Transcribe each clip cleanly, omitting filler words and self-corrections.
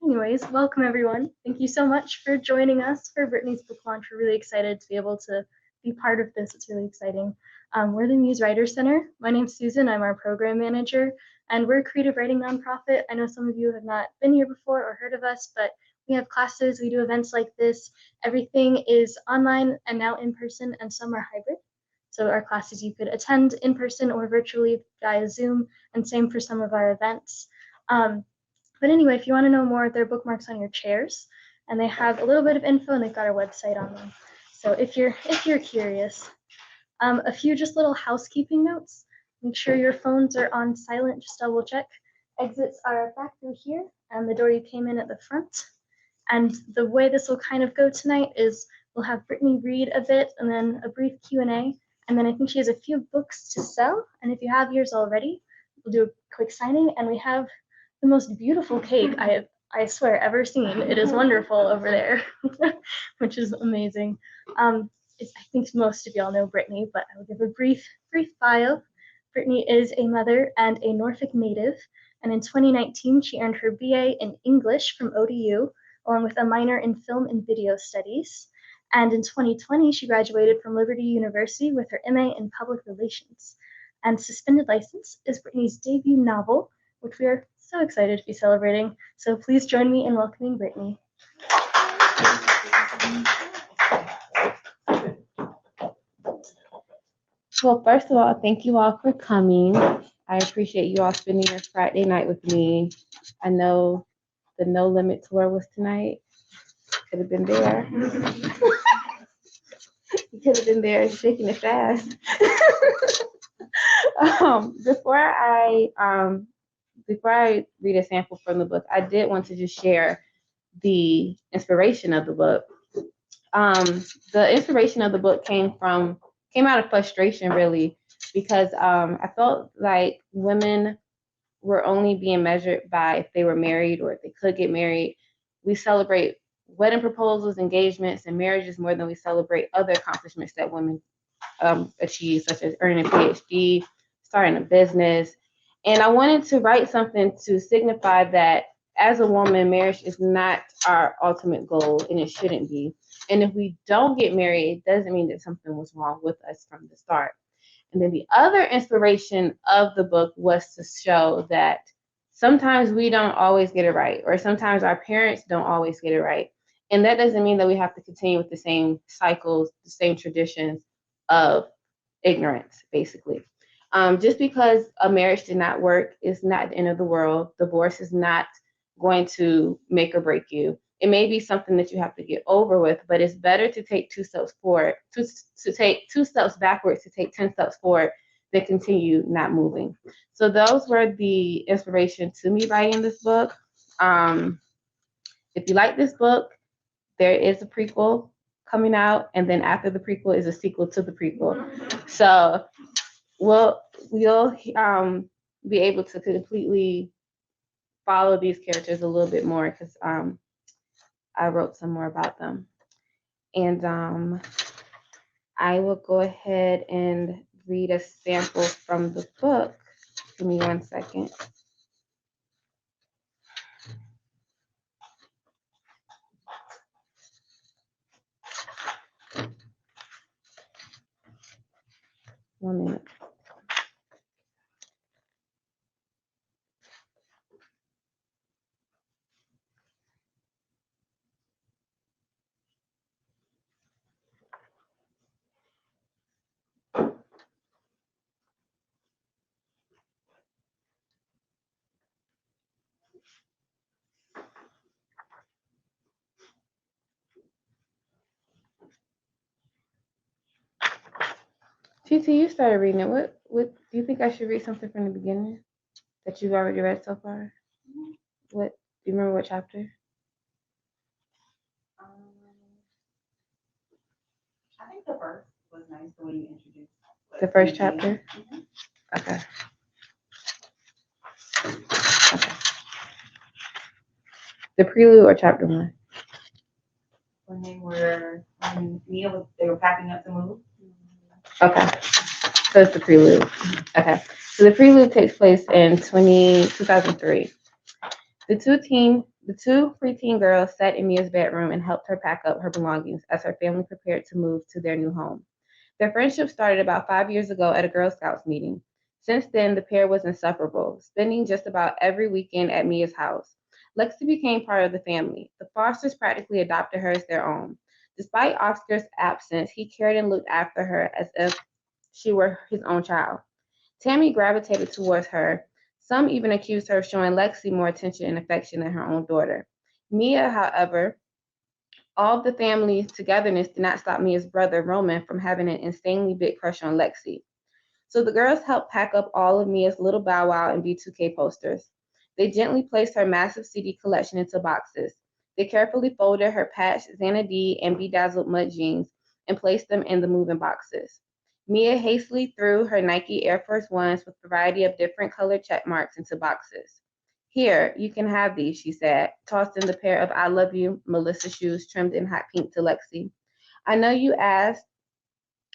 Anyways, welcome everyone. Thank you so much for joining us for Brittney's book launch. We're really excited to be able to be part of this. It's really exciting. We're the Muse Writers Center. My name's Susan. I'm our program manager, and we're a creative writing nonprofit. I know some of you have not been here before or heard of us, but we have classes, we do events like this. Everything is online and now in person, and some are hybrid. So our classes you could attend in person or virtually via Zoom, and same for some of our events. But anyway, if you want to know more, there are bookmarks on your chairs, and they have a little bit of info, and they've got our website on them. So if you're curious, a few just little housekeeping notes. Make sure your phones are on silent. Just double check. Exits are back through here, and the door you came in at the front. And the way this will kind of go tonight is we'll have Brittney read a bit, and then a brief Q&A, and then I think she has a few books to sell. And if you have yours already, we'll do a quick signing, and we have the most beautiful cake I swear ever seen. It is wonderful over there, which is amazing. I think most of y'all know Brittney, but I will give a brief bio. Brittney is a mother and a Norfolk native, and in 2019 she earned her BA in English from ODU, along with a minor in film and video studies. And in 2020 she graduated from Liberty University with her MA in public relations. And Suspended License is Brittney's debut novel, which we are so excited to be celebrating. So please join me in welcoming Brittney. Well, first of all, thank you all for coming. I appreciate you all spending your Friday night with me. I know the No Limit tour was tonight. Could have been there. You could have been there shaking it fast. Before I read a sample from the book, I did want to just share the inspiration of the book. The inspiration of the book came out of frustration, really, because I felt like women were only being measured by if they were married or if they could get married. We celebrate wedding proposals, engagements, and marriages more than we celebrate other accomplishments that women achieve, such as earning a PhD, starting a business. And I wanted to write something to signify that as a woman, marriage is not our ultimate goal, and it shouldn't be. And if we don't get married, it doesn't mean that something was wrong with us from the start. And then the other inspiration of the book was to show that sometimes we don't always get it right, or sometimes our parents don't always get it right. And that doesn't mean that we have to continue with the same cycles, the same traditions of ignorance, basically. Just because a marriage did not work is not the end of the world. Divorce is not going to make or break you. It may be something that you have to get over with, but it's better to take 2 steps forward, to take 2 steps backwards, to take 10 steps forward than continue not moving. So those were the inspiration to me writing this book. If you like this book, there is a prequel coming out, and then after the prequel is a sequel to the prequel. So we'll be able to completely follow these characters a little bit more, because I wrote some more about them. And I will go ahead and read a sample from the book. Give me 1 second. One minute. TT, you started reading it. What do you think I should read something from the beginning that you've already read so far? What do you remember what chapter? I think the first was nice, the way you introduced The first chapter? Okay. The prelude or chapter 1? When they were packing up to move. Okay. So it's the prelude. Okay. So the prelude takes place in 2003. The The two preteen girls sat in Mia's bedroom and helped her pack up her belongings as her family prepared to move to their new home. Their friendship started about 5 years ago at a Girl Scouts meeting. Since then, the pair was inseparable, spending just about every weekend at Mia's house. Lexi became part of the family. The Fosters practically adopted her as their own. Despite Oscar's absence, he cared and looked after her as if she were his own child. Tammy gravitated towards her. Some even accused her of showing Lexi more attention and affection than her own daughter. Mia, however, all of the family togetherness did not stop Mia's brother, Roman, from having an insanely big crush on Lexi. So the girls helped pack up all of Mia's little Bow Wow and B2K posters. They gently placed her massive CD collection into boxes. They carefully folded her patched Xanadu and bedazzled mud jeans and placed them in the moving boxes. Mia hastily threw her Nike Air Force Ones with a variety of different colored check marks into boxes. Here, you can have these, she said, tossing the pair of I Love You Melissa shoes trimmed in hot pink to Lexi. I know you asked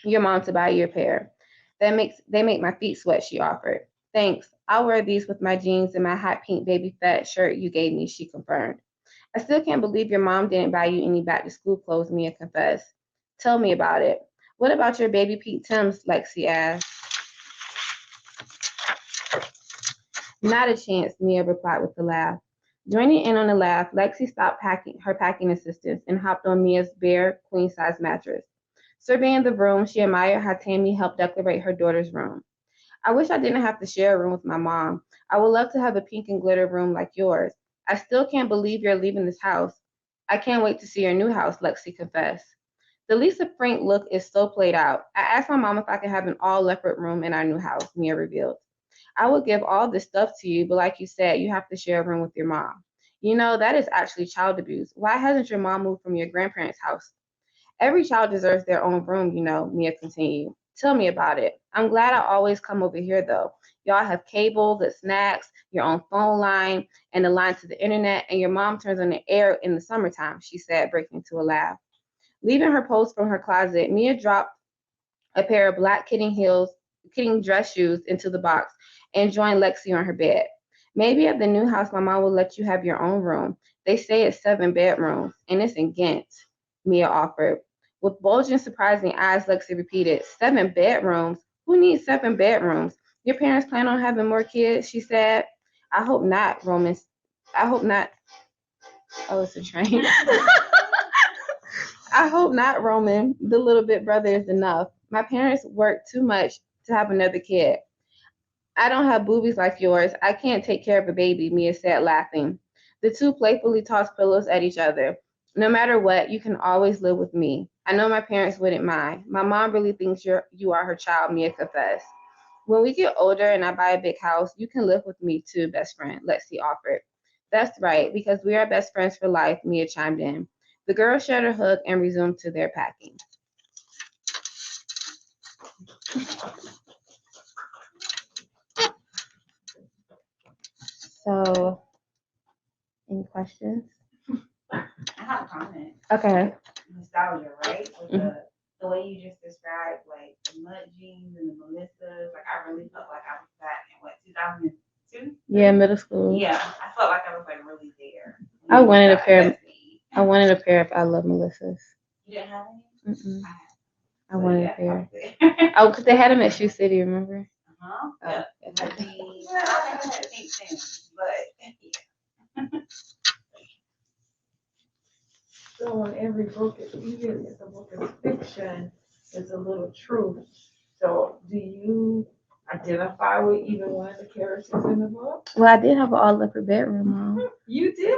your mom to buy you a pair. They make my feet sweat, she offered. Thanks. I'll wear these with my jeans and my hot pink baby fat shirt you gave me, she confirmed. I still can't believe your mom didn't buy you any back to school clothes, Mia confessed. Tell me about it. What about your baby pink Tims? Lexi asked. Not a chance, Mia replied with a laugh. Joining in on the laugh, Lexi stopped her packing assistance and hopped on Mia's bare queen-size mattress. Surveying the room, she admired how Tammy helped decorate her daughter's room. I wish I didn't have to share a room with my mom. I would love to have a pink and glitter room like yours. I still can't believe you're leaving this house. I can't wait to see your new house, Lexi confessed. The Lisa Frank look is so played out. I asked my mom if I could have an all leopard room in our new house, Mia revealed. I would give all this stuff to you, but like you said, you have to share a room with your mom. You know, that is actually child abuse. Why hasn't your mom moved from your grandparents' house? Every child deserves their own room, you know, Mia continued. Tell me about it. I'm glad I always come over here, though. Y'all have cable, the snacks, your own phone line, and the line to the internet, and your mom turns on the air in the summertime, she said, breaking into a laugh. Leaving her post from her closet, Mia dropped a pair of black kidding dress shoes into the box and joined Lexi on her bed. Maybe at the new house, my mom will let you have your own room. They say it's 7 bedrooms, and it's in Ghent, Mia offered. With bulging, surprising eyes, Lexi repeated, 7 bedrooms? Who needs 7 bedrooms? Your parents plan on having more kids, she said. I hope not, Roman. I hope not. Oh, it's a train. I hope not, Roman. The little bit brother is enough. My parents work too much to have another kid. I don't have boobies like yours. I can't take care of a baby, Mia said, laughing. The two playfully tossed pillows at each other. No matter what, you can always live with me. I know my parents wouldn't mind. My mom really thinks you are her child, Mia confessed. When we get older and I buy a big house, you can live with me too, best friend, Lexi offered. That's right, because we are best friends for life, Mia chimed in. The girls shared a hug and resumed to their packing. So, any questions? I have a comment. Okay. Nostalgia, right? With the way you just described, like the mud jeans and the Melissas. Like I really felt like I was back in what 2002. Yeah, middle school. Yeah, I felt like I was like really there. I wanted a pair. I wanted a pair of I Love Melissas. You didn't have any? Mm-mm. I I wanted a pair. had. Oh, because they had them at Shoe City, remember? Uh-huh. Oh, Yeah. okay. I think I had pink things, but yeah. So in every book, even if the book is fiction, there's a little truth. So do you identify with either one of the characters in the book? Well, I did have an all leopard bedroom, Mom. You did?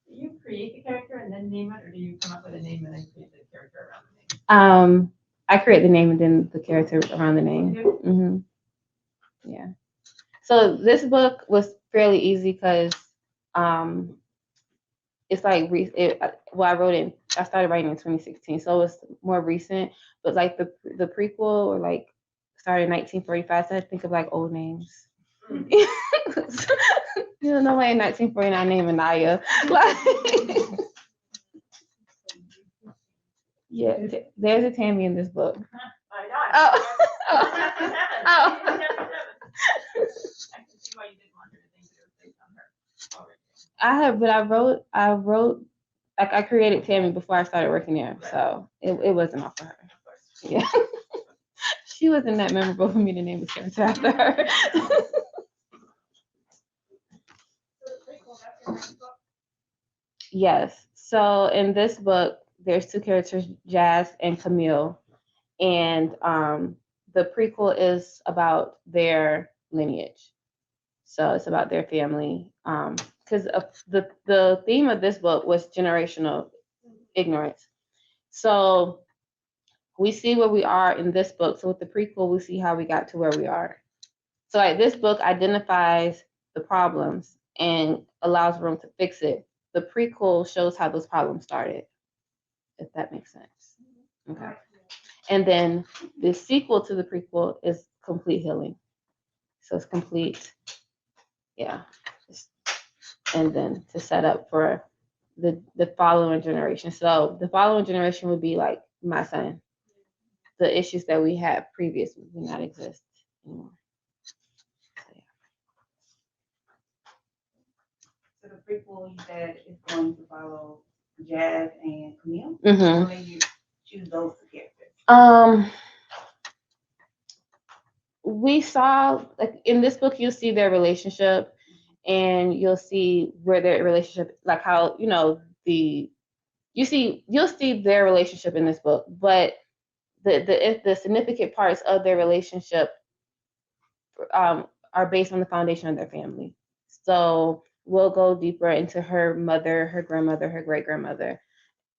Do you create the character and then name it, or do you come up with a name and then create the character around the name? I create the name and then the character around the name. Mm-hmm. Yeah. So this book was fairly easy because it's like I started writing in 2016, so it was more recent. But like the prequel or like started in 1945, so I had to think of like old names. You don't know why in 1949 name Anaya. Like, yeah, there's a Tammy in this book. I know. Oh. Oh. I can see why you didn't want her to think that it was based on her already. I wrote, like I created Tammy before I started working there, so it wasn't off of her. Yeah. She wasn't that memorable for me to name a character after her. Yes. So in this book, there's two characters, Jazz and Camille, and the prequel is about their lineage. So it's about their family. Because the theme of this book was generational ignorance. So we see where we are in this book. So with the prequel, we see how we got to where we are. So like this book identifies the problems and allows room to fix it. The prequel shows how those problems started, if that makes sense. Okay. And then the sequel to the prequel is complete healing. So it's complete, yeah. And then to set up for the following generation. So the following generation would be like my son. The issues that we had previously would not exist anymore. So the prequel you said is going to follow Jazz and Camille. Mm-hmm. What made you choose those two characters? We saw, like in this book, you'll see their relationship, and you'll see where their relationship, like how you'll see their relationship in this book, but the significant parts of their relationship are based on the foundation of their family. So we'll go deeper into her mother, her grandmother, her great grandmother.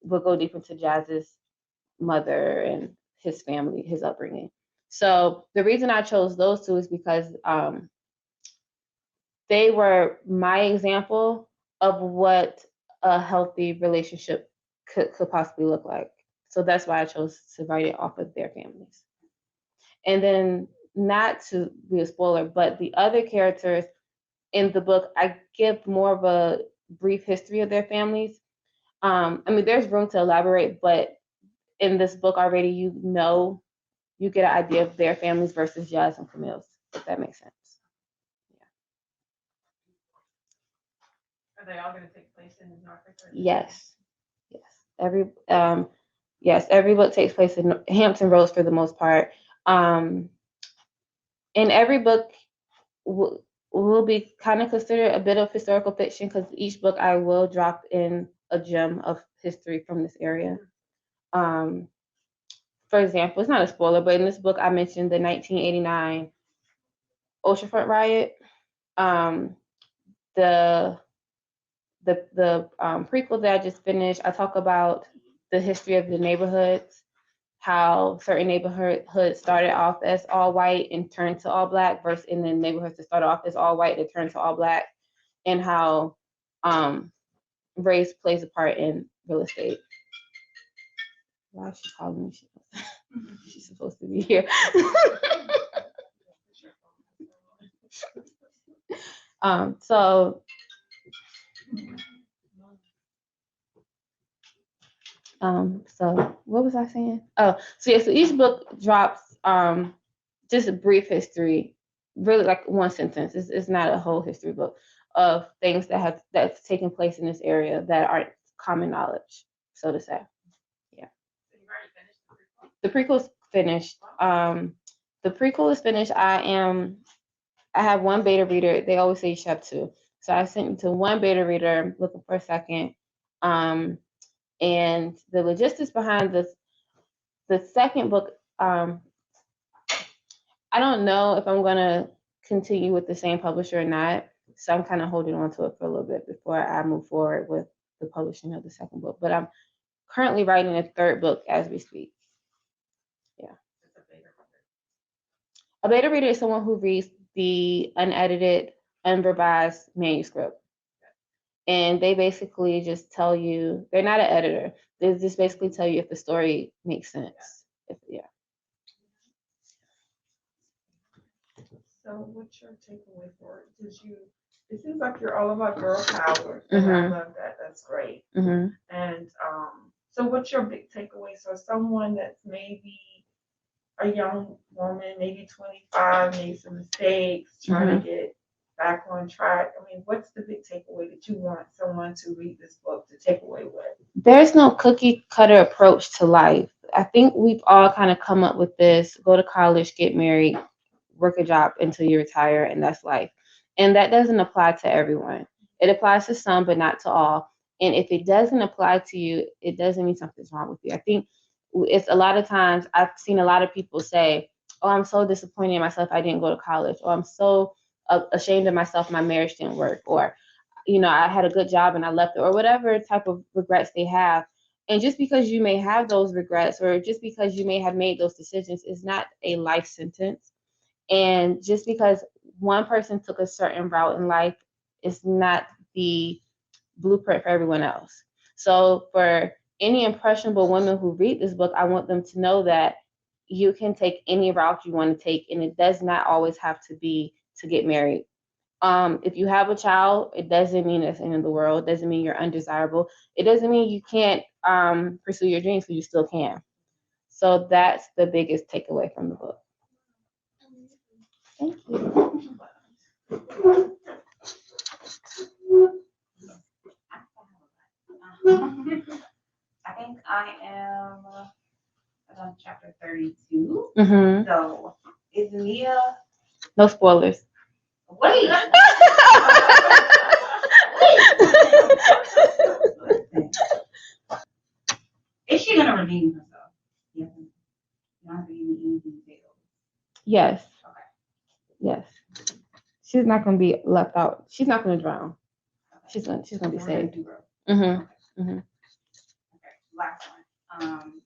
We'll go deeper into Jazz's mother and his family, his upbringing. So the reason I chose those two is because they were my example of what a healthy relationship could possibly look like. So that's why I chose to write it off of their families. And then, not to be a spoiler, but the other characters in the book, I give more of a brief history of their families. I mean, there's room to elaborate, but in this book already, you get an idea of their families versus Jazz and Camille's, if that makes sense. Are they all going to take place in Norfolk? Yes. Every book takes place in Hampton Roads for the most part. And every book will be kind of considered a bit of historical fiction because each book I will drop in a gem of history from this area. For example, it's not a spoiler, but in this book I mentioned the 1989 oceanfront riot. The prequel that I just finished, I talk about the history of the neighborhoods, how certain neighborhoods started off as all white and turned to all black, versus in the neighborhoods that started off as all white that turned to all black, and how race plays a part in real estate. Why is she calling me? She's supposed to be here. So what was I saying? Oh, so yeah, so each book drops just a brief history, really like one sentence. It's not a whole history book of things that's taken place in this area that aren't common knowledge, so to say. Yeah. So you've already finished the prequel? The prequel's finished. The prequel is finished. I have one beta reader. They always say you should have two. So I sent it to one beta reader. I'm looking for a second. And the logistics behind the second book, I don't know if I'm gonna continue with the same publisher or not. So I'm kind of holding on to it for a little bit before I move forward with the publishing of the second book. But I'm currently writing a third book as we speak. Yeah. A beta reader is someone who reads the unedited, unrevised manuscript. And they basically just tell you, they're not an editor. They just basically tell you if the story makes sense. So what's your takeaway for it? It seems like you're all about girl power. And I love that. That's great. And so what's your big takeaway? So someone that's maybe a young woman, maybe 25, made some mistakes, trying to get back on track. I mean, what's the big takeaway that you want someone to read this book to take away with? There's no cookie cutter approach to life. I think we've all kind of come up with this: go to college, get married, work a job until you retire, and that's life. And that doesn't apply to everyone. It applies to some, but not to all. And if it doesn't apply to you, it doesn't mean something's wrong with you. I think it's a lot of times I've seen a lot of people say, "Oh, I'm so disappointed in myself. I didn't go to college," or "I'm so ashamed of myself. My marriage didn't work," or I had a good job and I left it, or whatever type of regrets they have. And just because you may have those regrets, or just because you may have made those decisions, is not a life sentence. And just because one person took a certain route in life is not the blueprint for everyone else. So for any impressionable women who read this book, I want them to know that you can take any route you want to take, and it does not always have to be to get married. If you have a child, it doesn't mean it's the end of the world. It doesn't mean you're undesirable. It doesn't mean you can't pursue your dreams, because you still can. So that's the biggest takeaway from the book. Thank you. I think I am on chapter 32. Mm-hmm. So is Mia? No spoilers. Wait. Is she gonna redeem herself? Yes. You don't have to give me any details. Yes. Okay. Yes. She's not gonna be left out. She's not gonna drown. She's gonna be saved. Mm-hmm. Mm-hmm. Okay. Last one.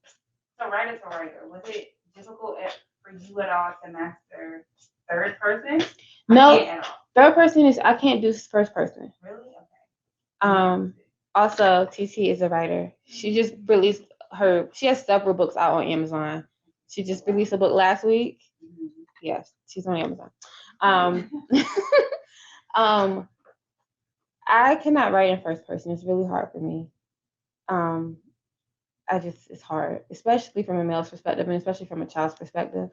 So writer to writer, was it difficult for you at all to master third person? No. Third person is, I can't do first person. Really? Okay. Also, TT is a writer. She just released she has several books out on Amazon. She just released a book last week. Yes, she's on Amazon. I cannot write in first person. It's really hard for me. It's hard, especially from a male's perspective, and especially from a child's perspective.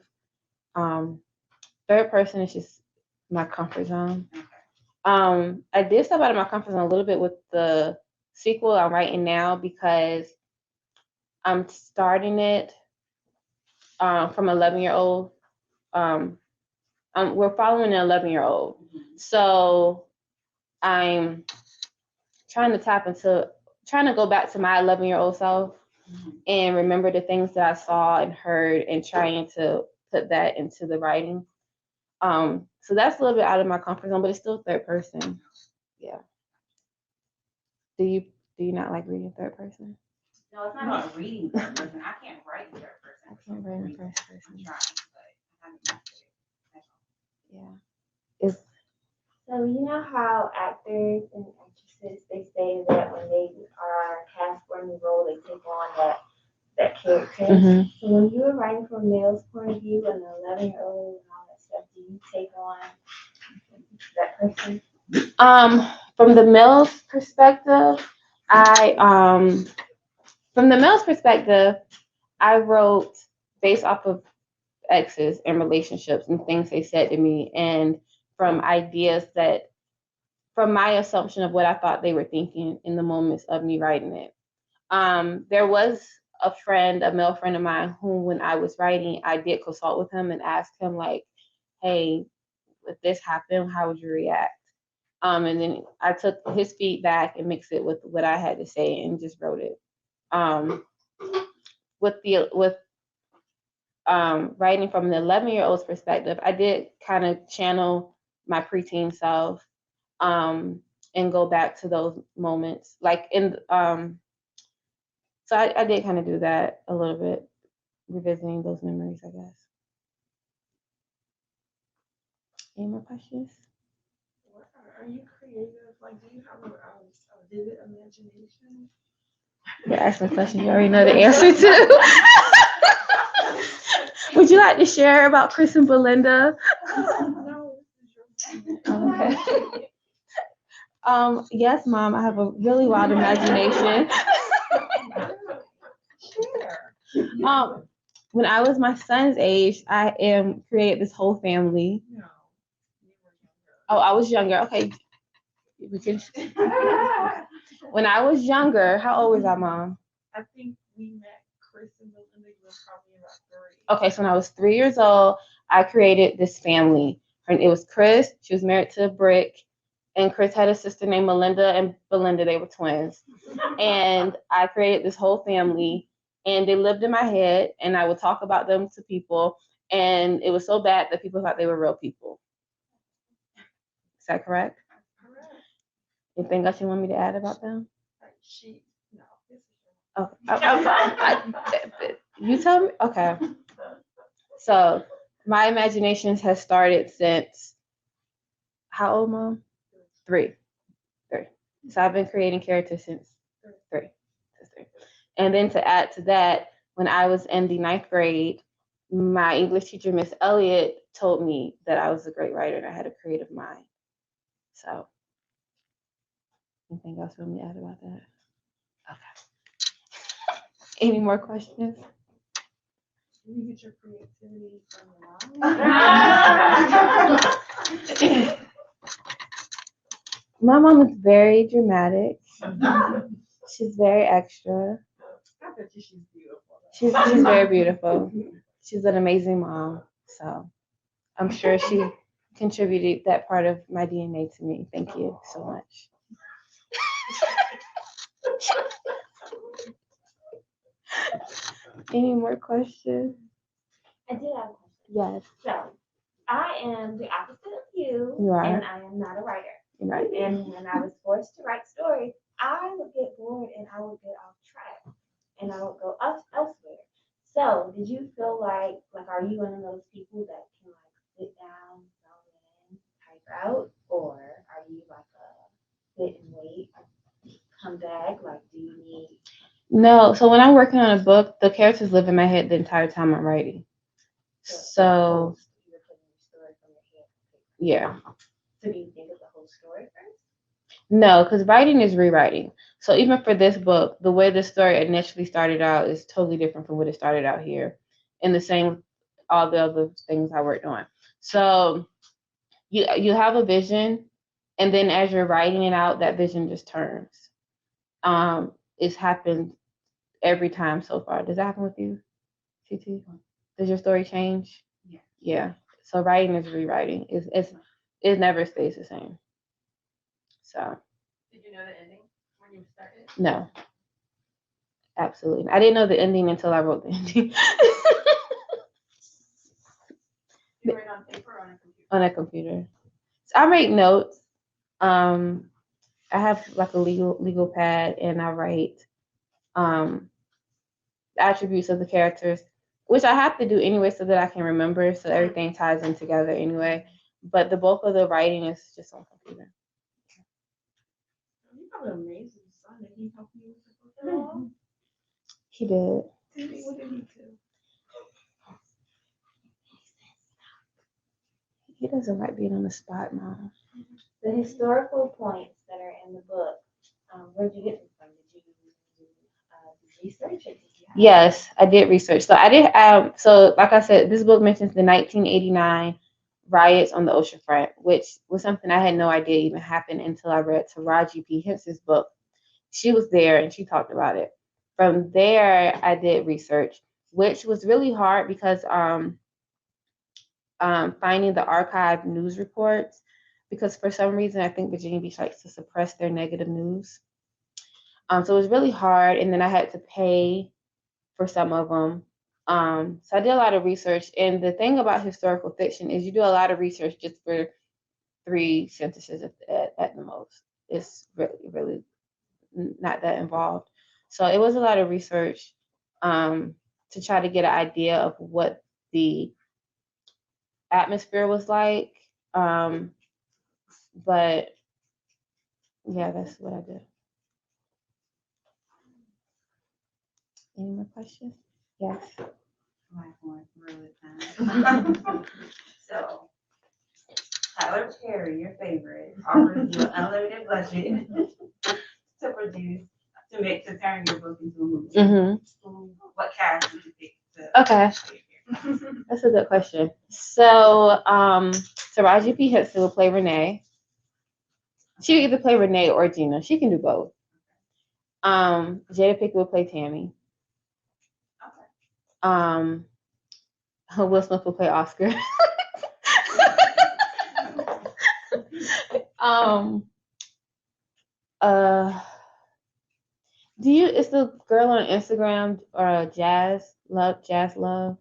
Third person is just my comfort zone. I did step out of my comfort zone a little bit with the sequel I'm writing now, because I'm starting it from 11-year-old. We're following an 11-year-old. So I'm trying to go back to my 11-year-old self and remember the things that I saw and heard, and trying to put that into the writing. So that's a little bit out of my comfort zone, but it's still third person. Yeah. Do you not like reading third person? No, it's not about reading third person. I can't write third person. I can't write in first person. I'm trying, but I haven't mastered it. Yeah. So you know how actors and actresses, they say that when they are cast for a new role, they take on that character. Mm-hmm. So when you were writing from a male's point of view, and an 11-year-old and all that stuff, do you take on that person? From the male's perspective, I wrote based off of exes and relationships and things they said to me, and from my assumption of what I thought they were thinking in the moments of me writing it. There was a male friend of mine, who, when I was writing, I did consult with him and ask him, like, hey, if this happened, how would you react? And then I took his feedback and mixed it with what I had to say and just wrote it. With writing from the 11-year-old's perspective, I did kind of channel my preteen self, and go back to those moments. So I did kind of do that a little bit, revisiting those memories, I guess. Any more questions? Are you creative? Like, do you have a vivid imagination? You're asking questions you already know the answer to. Would you like to share about Chris and Belinda? No. Okay. Yes, Mom, I have a really wild imagination. when I was my son's age, I created this whole family. No. Oh, I was younger. Okay, we can. When I was younger, how old was I, Mom? I think we met Chris and Belinda was probably about 3. Okay, so when I was 3 years old, I created this family. It was Chris. She was married to Brick, and Chris had a sister named Melinda and Belinda. They were twins, and I created this whole family, and they lived in my head, and I would talk about them to people, and it was so bad that people thought they were real people. Is that correct? Anything else you want me to add about them? No. Okay. You tell me. Okay. So my imaginations has started since how old, Mom? 3. So I've been creating characters since 3. And then to add to that, when I was in the 9th grade, my English teacher, Miss Elliott, told me that I was a great writer and I had a creative mind. So anything else you want me to add about that? Okay. Any more questions? You get your creativity from your mom? My mom is very dramatic. She's very extra. I bet you she's beautiful. She's very beautiful. She's an amazing mom. So I'm sure she contributed that part of my DNA to me. Thank you so much. Any more questions? I did have a question. Yes, So, I am the opposite of you, You are. and I am not a writer. you're right. And when I was forced to write stories, I would get bored and I would get off track, and I would go elsewhere. So, did you feel like are you one of those people that can sit down, zone in, type out, or are you like a sit and wait, come back? Like, do you need? No, so when I'm working on a book, the characters live in my head the entire time I'm writing. So You're putting your story from your head. yeah. So, do you think of the whole story first? No, because writing is rewriting. So even for this book, the way the story initially started out is totally different from what it started out here. And the same with all the other things I worked on. So you have a vision, and then as you're writing it out, that vision just turns. It's happened every time so far. Does that happen with you, TT? Does your story change? Yeah. Yeah. So writing is rewriting. It never stays the same. So Did you know the ending when you started? no. Absolutely. I didn't know the ending until I wrote the ending. You write on paper or on a computer? On a computer. So I make notes. I have like a legal pad, and I write attributes of the characters, which I have to do anyway so that I can remember, so everything ties in together anyway. But the bulk of the writing is just on computer. You have an amazing son. Did he help you with the book at all? He did. What did he do? He doesn't like being on the spot, Mom. The historical points that are in the book, where'd you get them from? Did you do research? Or did you have Yes, I did research. So I did. So like I said, this book mentions the 1989 riots on the ocean front, which was something I had no idea even happened until I read Taraji P. Hence's book. She was there and she talked about it. From there, I did research, which was really hard because finding the archived news reports, because for some reason I think Virginia Beach likes to suppress their negative news. So it was really hard, and then I had to pay for some of them. So I did a lot of research, and the thing about historical fiction is you do a lot of research just for 3 sentences at the most. It's really not that involved. So it was a lot of research to try to get an idea of what the atmosphere was like. But yeah, that's what I did. Any more questions? Yes. Like going through it now. So, Tyler Perry, your favorite, offers you an unlimited budget to turn your book into a movie. Mm-hmm. What cast would you pick to Okay, that's a good question. So, Taraji P. Henson will play Renee. She can either play Renee or Gina. She can do both. Jada Pinkett will play Tammy. Will Smith will play Oscar. It's the girl on Instagram Jazz Love.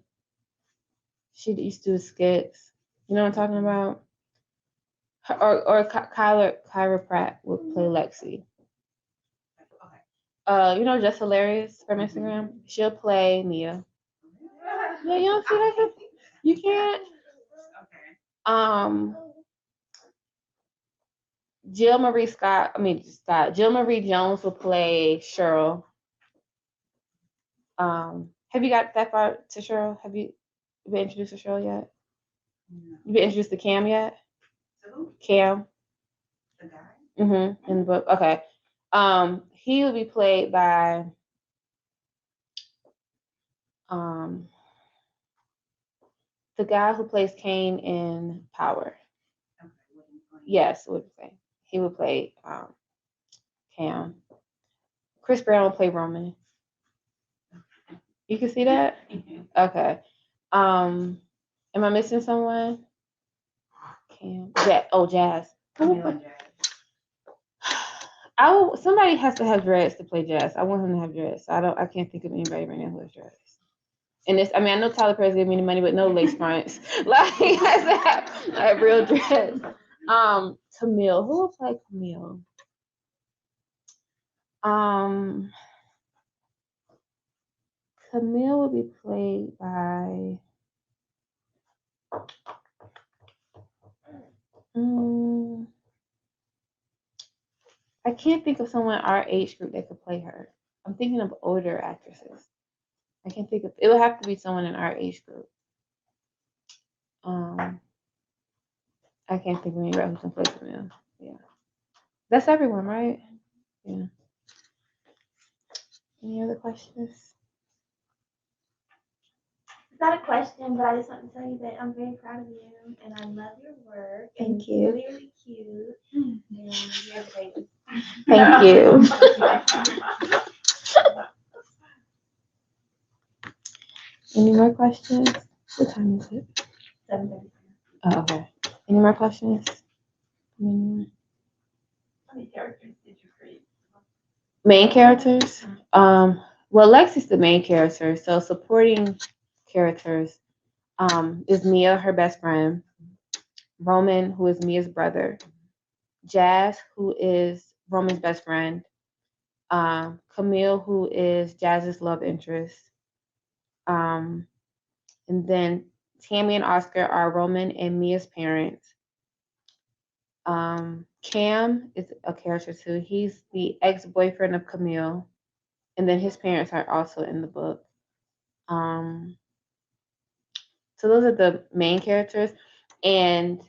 She used to do skits. You know what I'm talking about? Kyra Pratt would play Lexi. You know Just Hilarious from Instagram? She'll play Mia. Yeah, you don't see that? You can't. Jill Marie Jones will play Cheryl. Have you got that far to Cheryl? Have you been introduced to Cheryl yet? You been introduced to Cam yet? Cam. The guy? In the book. Okay. He will be played by the guy who plays Kane in Power. Yes, he would play Cam. Chris Brown will play Roman. You can see that? Okay. Am I missing someone? Cam. Jazz. Somebody has to have dreads to play Jazz. I want him to have dreads. I can't think of anybody right now who has dreads. And I know Tyler Perry's giving me the money, but no lace fronts. Like he has to have real dreads. Camille. Who will play Camille? Camille will be played by I can't think of someone our age group that could play her. I'm thinking of older actresses. I can't think of it would have to be someone in our age group. I can't think of anybody who can play Camille. Yeah. That's everyone, right? Yeah. Any other questions? It's not a question, but I just want to tell you that I'm very proud of you and I love your work. And Thank you. It's really, really cute. And you're great. Thank you. Any more questions? What time is it? 7:30. Oh, okay. Any more questions? How many characters did you create? Main characters? Well, Lexi's the main character, so supporting characters is Mia, her best friend, Roman, who is Mia's brother, Jazz, who is Roman's best friend, Camille, who is Jazz's love interest, and then Tammy and Oscar are Roman and Mia's parents. Cam is a character too. He's the ex-boyfriend of Camille, and then his parents are also in the book. So those are the main characters, and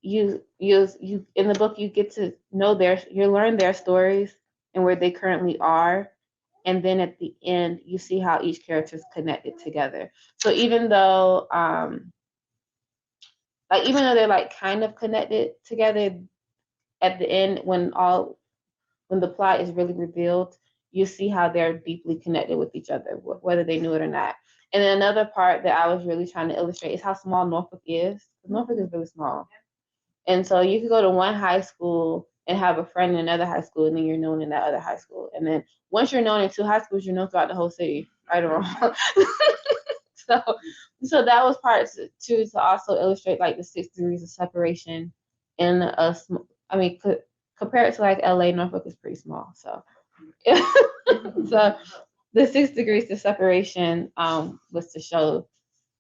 you in the book you get to know you learn their stories and where they currently are, and then at the end you see how each character is connected together. So even though they're like kind of connected together, at the end when the plot is really revealed, you see how they're deeply connected with each other, whether they knew it or not. And then another part that I was really trying to illustrate is how small Norfolk is. Norfolk is really small. And so you could go to one high school and have a friend in another high school, and then you're known in that other high school. And then once you're known in two high schools, you're known throughout the whole city, right or wrong. So that was part two to also illustrate like the 6 degrees of separation in compared to like LA, Norfolk is pretty small. So so the 6 degrees of separation was to show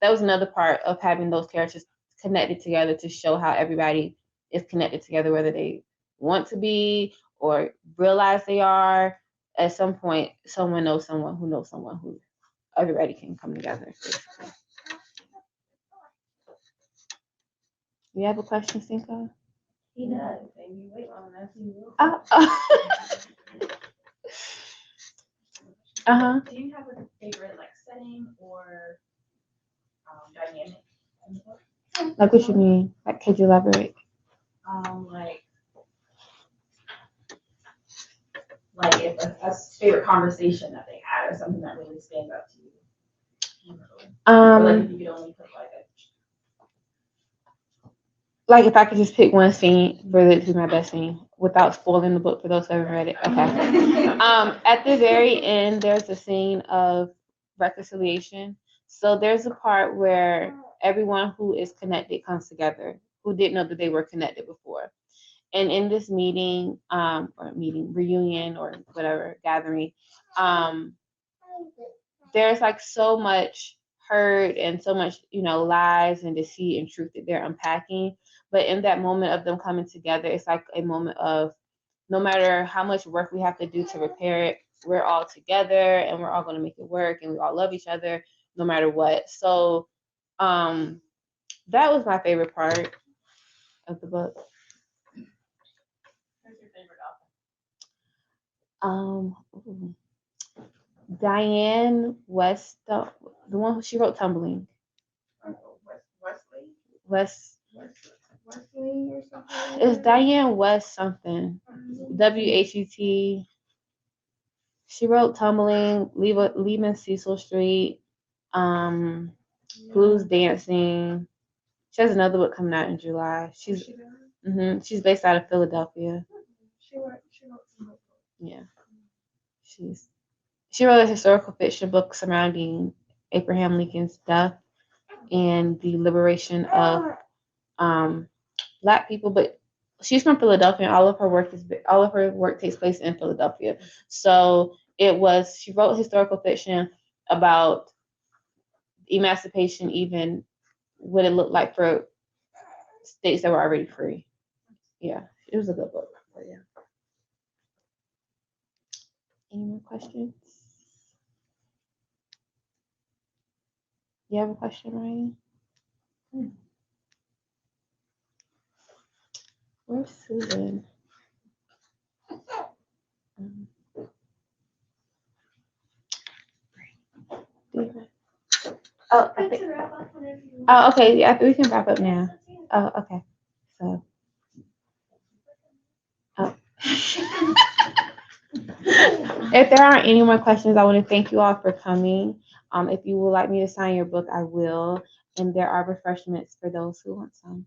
that was another part of having those characters connected together to show how everybody is connected together, whether they want to be or realize they are. At some point, someone knows someone who everybody can come together. Basically. You have a question, Cinco? He does. Maybe wait long enough, you will. Do you have a favorite like setting or in the book. Like, what you mean? Like, could you elaborate? Like if a favorite conversation that they had or something that really stands out to you. Or like if you could only put Like if I could just pick one scene for it to be my best scene without spoiling the book for those who haven't read it. Okay. At the very end, there's a scene of reconciliation. So there's a part where everyone who is connected comes together, who didn't know that they were connected before. And in this meeting, reunion or whatever, gathering, there's like so much hurt and so much, lies and deceit and truth that they're unpacking. But in that moment of them coming together, it's like a moment of no matter how much work we have to do to repair it, we're all together and we're all going to make it work and we all love each other no matter what. So that was my favorite part of the book. Who's your favorite author? Diane West, the one who she wrote Tumbling. Wesley or something. It's Diane West something. WHUT. She wrote Tumbling, Leaving Cecil Street, Blues Dancing. She has another book coming out in July. She's based out of Philadelphia. She wrote some books. Yeah. She wrote a historical fiction book surrounding Abraham Lincoln's death and the liberation of Black people, but she's from Philadelphia and all of her work takes place in Philadelphia. So she wrote historical fiction about emancipation, even what it looked like for states that were already free. Yeah, it was a good book. But yeah. Any more questions? You have a question, Ryan? Where's Susan? Okay. Yeah, we can wrap up now. Oh, okay. So. If there aren't any more questions, I want to thank you all for coming. If you would like me to sign your book, I will. And there are refreshments for those who want some.